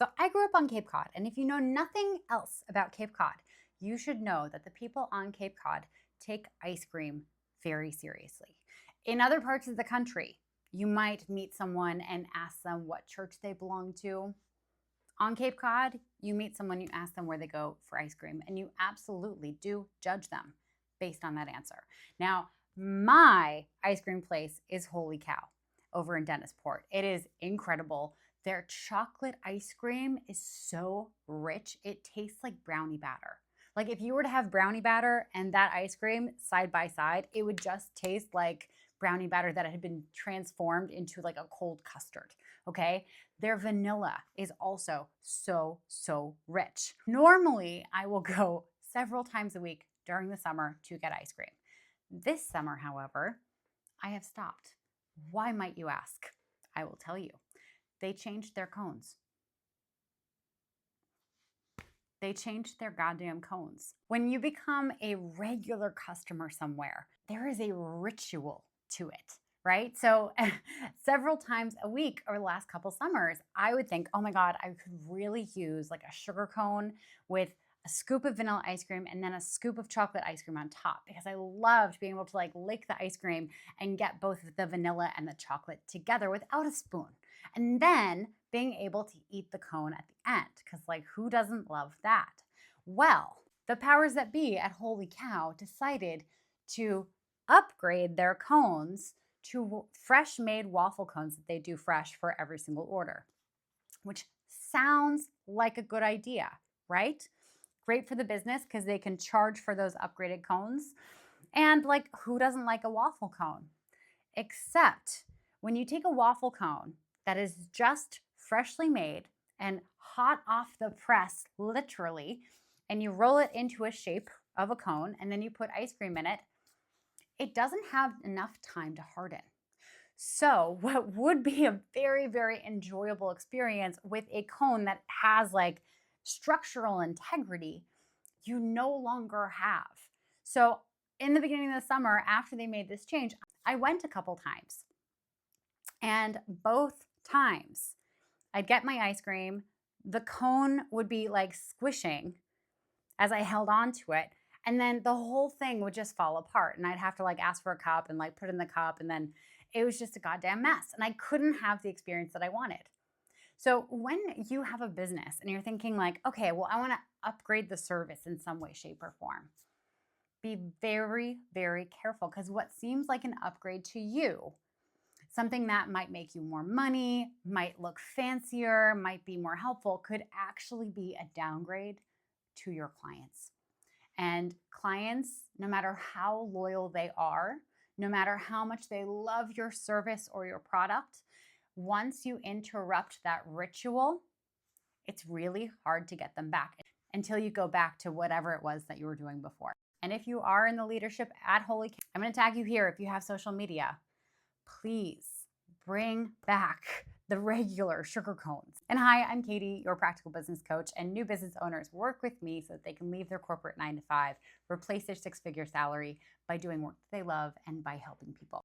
So I grew up on Cape Cod, and if you know nothing else about Cape Cod, you should know that the people on Cape Cod take ice cream very seriously. In other parts of the country, you might meet someone and ask them what church they belong to. On Cape Cod, you meet someone, you ask them where they go for ice cream, and you absolutely do judge them based on that answer. Now, my ice cream place is Holy Cow over in Dennisport. It is incredible. Their chocolate ice cream is so rich, it tastes like brownie batter. Like if you were to have brownie batter and that ice cream side by side, it would just taste like brownie batter that had been transformed into like a cold custard. Okay. Their vanilla is also so rich. Normally, I will go several times a week during the summer to get ice cream. This summer, however, I have stopped. Why might you ask? I will tell you. They changed their cones. They changed their goddamn cones. When you become a regular customer somewhere, there is a ritual to it, right? So several times a week over the last couple summers, I would think, oh my God, I could really use like a sugar cone with a scoop of vanilla ice cream and then a scoop of chocolate ice cream on top because I loved being able to like lick the ice cream and get both the vanilla and the chocolate together without a spoon. And then being able to eat the cone at the end because like who doesn't love that? Well, the powers that be at Holy Cow decided to upgrade their cones to fresh made waffle cones that they do fresh for every single order, which sounds like a good idea, right? Great for the business because they can charge for those upgraded cones. And like, who doesn't like a waffle cone? Except when you take a waffle cone that is just freshly made and hot off the press, literally, and you roll it into a shape of a cone and then you put ice cream in it, it doesn't have enough time to harden. So, what would be a very enjoyable experience with a cone that has like structural integrity, you no longer have. So, in the beginning of the summer, after they made this change, I went a couple times. And both times, I'd get my ice cream, the cone would be like squishing as I held on to it. And then the whole thing would just fall apart. And I'd have to like ask for a cup and like put in the cup. And then it was just a goddamn mess. And I couldn't have the experience that I wanted. So when you have a business and you're thinking like, okay, well, I want to upgrade the service in some way, shape, or form, be very careful because what seems like an upgrade to you, something that might make you more money, might look fancier, might be more helpful, could actually be a downgrade to your clients. And clients, no matter how loyal they are, no matter how much they love your service or your product, once you interrupt that ritual, it's really hard to get them back until you go back to whatever it was that you were doing before. And if you are in the leadership at Holy Cow, I'm going to tag you here if you have social media. Please bring back the regular sugar cones. And hi, I'm Katie, your practical business coach, and new business owners work with me so that they can leave their corporate 9 to 5, replace their 6-figure salary by doing work that they love and by helping people.